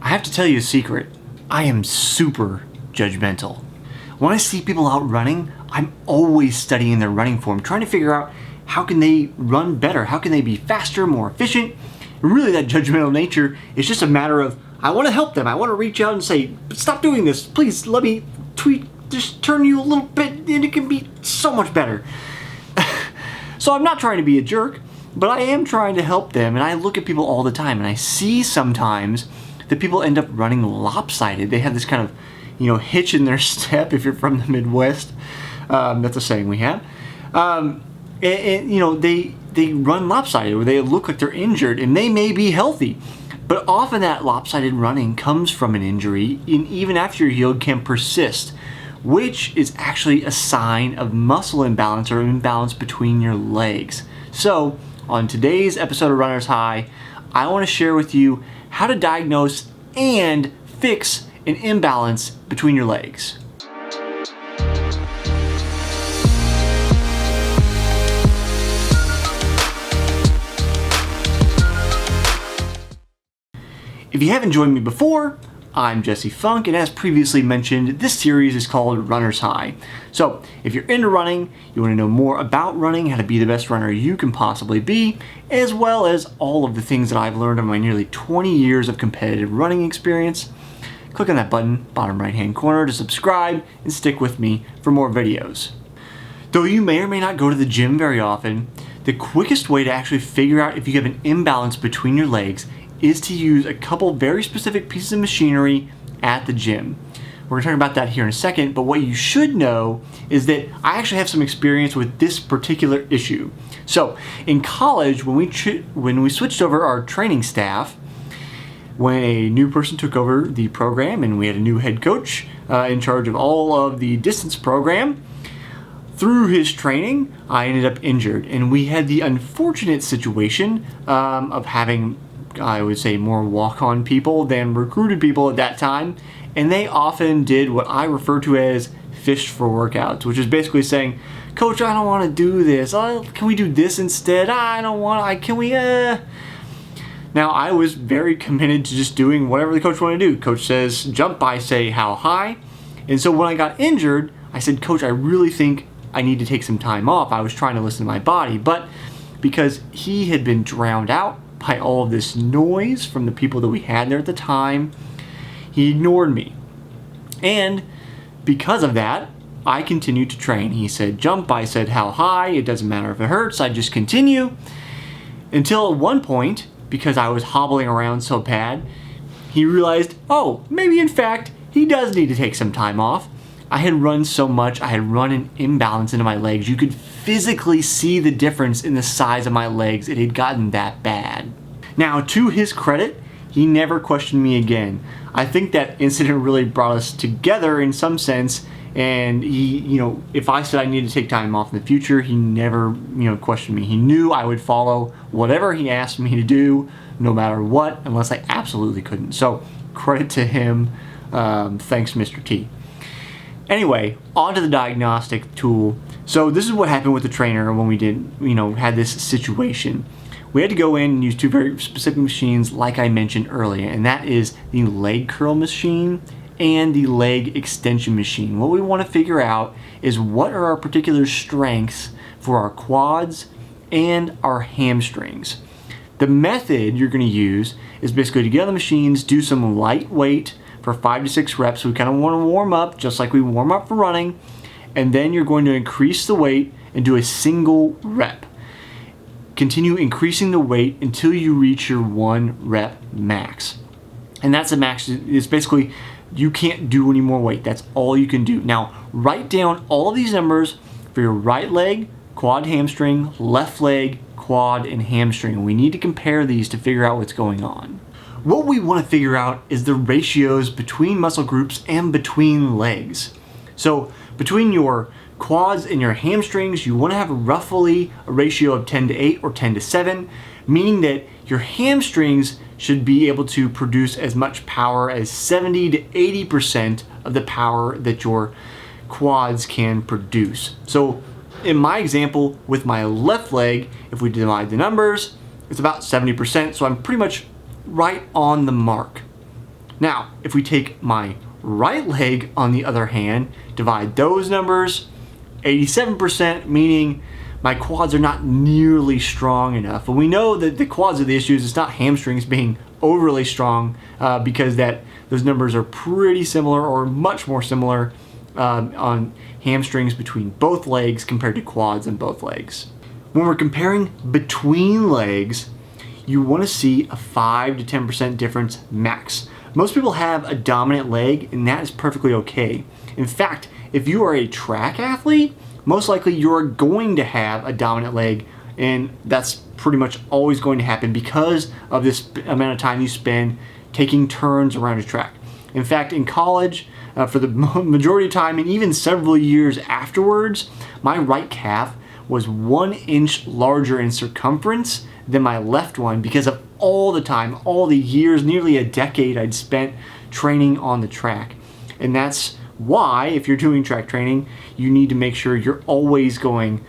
I have to tell you a secret. I am super judgmental. When I see people out running, I'm always studying their running form, trying to figure out how can they run better, how can they be faster, more efficient. Really, that judgmental nature is just a matter of, I want to help them. I want to reach out and say, stop doing this. Please let me tweak, just turn you a little bit, and it can be so much better. So I'm not trying to be a jerk, but I am trying to help them. And I look at people all the time, and I see sometimes that people end up running lopsided. They have this kind of, hitch in their step. If you're from the Midwest, that's a saying we have. They run lopsided, or they look like they're injured, and they may be healthy. But often that lopsided running comes from an injury, and even after you're healed can persist, which is actually a sign of muscle imbalance or imbalance between your legs. So on today's episode of Runner's High, I want to share with you how to diagnose and fix an imbalance between your legs. If you haven't joined me before, I'm Jesse Funk, and as previously mentioned, this series is called Runner's High. So if you're into running, you want to know more about running, how to be the best runner you can possibly be, as well as all of the things that I've learned in my nearly 20 years of competitive running experience, click on that button, bottom right hand corner, to subscribe and stick with me for more videos. Though you may or may not go to the gym very often, the quickest way to actually figure out if you have an imbalance between your legs is to use a couple very specific pieces of machinery at the gym. We're going to talk about that here in a second, but what you should know is that I actually have some experience with this particular issue. So in college, when we switched over our training staff, when a new person took over the program and we had a new head coach in charge of all of the distance program, through his training, I ended up injured, and we had the unfortunate situation of having, I would say, more walk-on people than recruited people at that time, and they often did what I refer to as fish for workouts, which is basically saying, Coach, I don't want to do this. Can we do this instead? I don't want. Can we? Now, I was very committed to just doing whatever the coach wanted to do. Coach says jump, I say how high, and so when I got injured, I said, Coach, I really think I need to take some time off. I was trying to listen to my body, but because he had been drowned out by all of this noise from the people that we had there at the time, he ignored me. And because of that, I continued to train. He said jump, I said how high, it doesn't matter if it hurts, I just continue. Until at one point, because I was hobbling around so bad, he realized, oh, maybe in fact, he does need to take some time off. I had run so much, I had run an imbalance into my legs. You could physically see the difference in the size of my legs. It had gotten that bad. Now, to his credit, he never questioned me again. I think that incident really brought us together in some sense, and he, if I said I needed to take time off in the future, he never, questioned me. He knew I would follow whatever he asked me to do, no matter what, unless I absolutely couldn't. So, credit to him. Thanks, Mr. T. Anyway, on to the diagnostic tool. So this is what happened with the trainer when we had this situation. We had to go in and use two very specific machines like I mentioned earlier, and that is the leg curl machine and the leg extension machine. What we want to figure out is what are our particular strengths for our quads and our hamstrings. The method you're going to use is basically to get on the machines, do some light weight for 5 to 6 reps. We kind of want to warm up just like we warm up for running, and then you're going to increase the weight and do a single rep. Continue increasing the weight until you reach your 1 rep max. And that's the max. It's basically you can't do any more weight. That's all you can do. Now, write down all of these numbers for your right leg, quad, hamstring, left leg, quad, and hamstring. We need to compare these to figure out what's going on. What we want to figure out is the ratios between muscle groups and between legs. So between your quads and your hamstrings, you want to have roughly a ratio of 10 to 8 or 10 to 7, meaning that your hamstrings should be able to produce as much power as 70 to 80% of the power that your quads can produce. So in my example, with my left leg, if we divide the numbers, it's about 70%, so I'm pretty much right on the mark. Now, if we take my right leg on the other hand, divide those numbers, 87%, meaning my quads are not nearly strong enough. And we know that the quads are the issues. It's not hamstrings being overly strong because those numbers are pretty similar or much more similar on hamstrings between both legs compared to quads in both legs. When we're comparing between legs, you want to see a 5 to 10% difference max. Most people have a dominant leg, and that is perfectly okay. In fact, if you are a track athlete, most likely you're going to have a dominant leg, and that's pretty much always going to happen because of this amount of time you spend taking turns around a track. In fact, in college, for the majority of time and even several years afterwards, my right calf was 1 inch larger in circumference than my left one because of all the time, all the years, nearly a decade I'd spent training on the track. And that's why, if you're doing track training, you need to make sure you're always going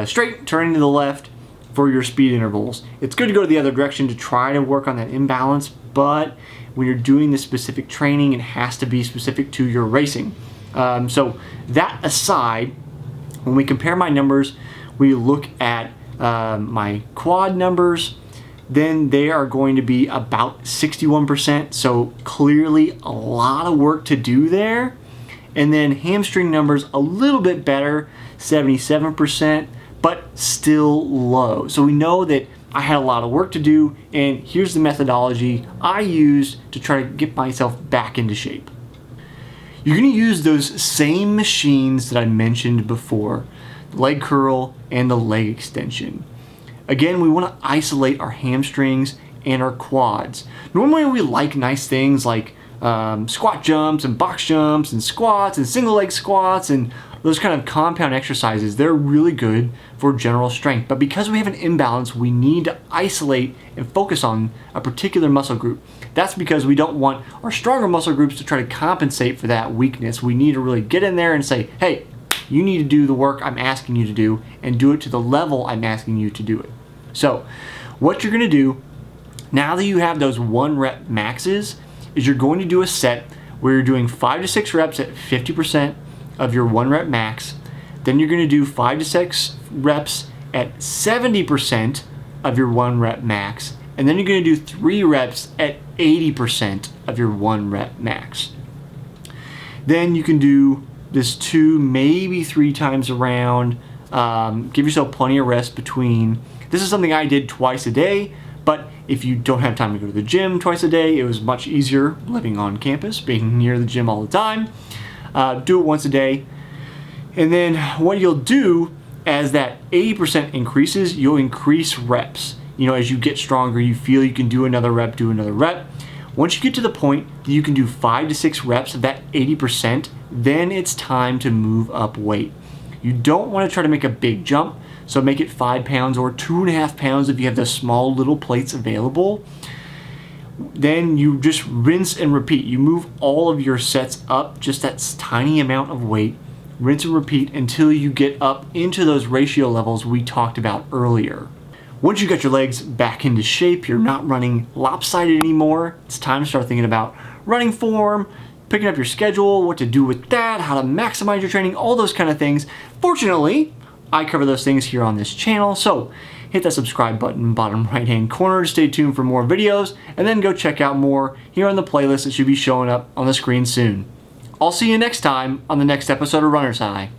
straight, turning to the left for your speed intervals. It's good to go the other direction to try to work on that imbalance, but when you're doing this specific training, it has to be specific to your racing. So that aside, when we compare my numbers, we look at my quad numbers, then they are going to be about 61%. So clearly a lot of work to do there. And then hamstring numbers a little bit better, 77%, but still low. So we know that I had a lot of work to do, and here's the methodology I used to try to get myself back into shape. You're going to use those same machines that I mentioned before, the leg curl and the leg extension. Again, we want to isolate our hamstrings and our quads. Normally we like nice things like squat jumps and box jumps and squats and single leg squats and those kind of compound exercises. They're really good for general strength, but because we have an imbalance, we need to isolate and focus on a particular muscle group. That's because we don't want our stronger muscle groups to try to compensate for that weakness. We need to really get in there and say, hey, you need to do the work I'm asking you to do and do it to the level I'm asking you to do it. So what you're going to do now that you have those 1 rep maxes is you're going to do a set where you're doing 5 to 6 reps at 50% of your 1 rep max. Then you're going to do 5 to 6 reps at 70% of your 1 rep max. And then you're going to do 3 reps at 80% of your 1 rep max. Then you can do this 2, maybe 3 times around. Give yourself plenty of rest between. This is something I did twice a day, but if you don't have time to go to the gym twice a day, it was much easier living on campus, being near the gym all the time. Do it once a day. And then what you'll do as that 80% increases, you'll increase reps. You know, as you get stronger, you feel you can do another rep, do another rep. Once you get to the point that you can do 5 to 6 reps of that 80%, then it's time to move up weight. You don't want to try to make a big jump, so make it 5 pounds or 2.5 pounds if you have the small little plates available. Then you just rinse and repeat. You move all of your sets up just that tiny amount of weight, rinse and repeat until you get up into those ratio levels we talked about earlier. Once you got your legs back into shape, you're not running lopsided anymore, it's time to start thinking about running form, picking up your schedule, what to do with that, how to maximize your training, all those kind of things. Fortunately, I cover those things here on this channel, so hit that subscribe button bottom right hand corner to stay tuned for more videos, and then go check out more here on the playlist that should be showing up on the screen soon. I'll see you next time on the next episode of Runner's High.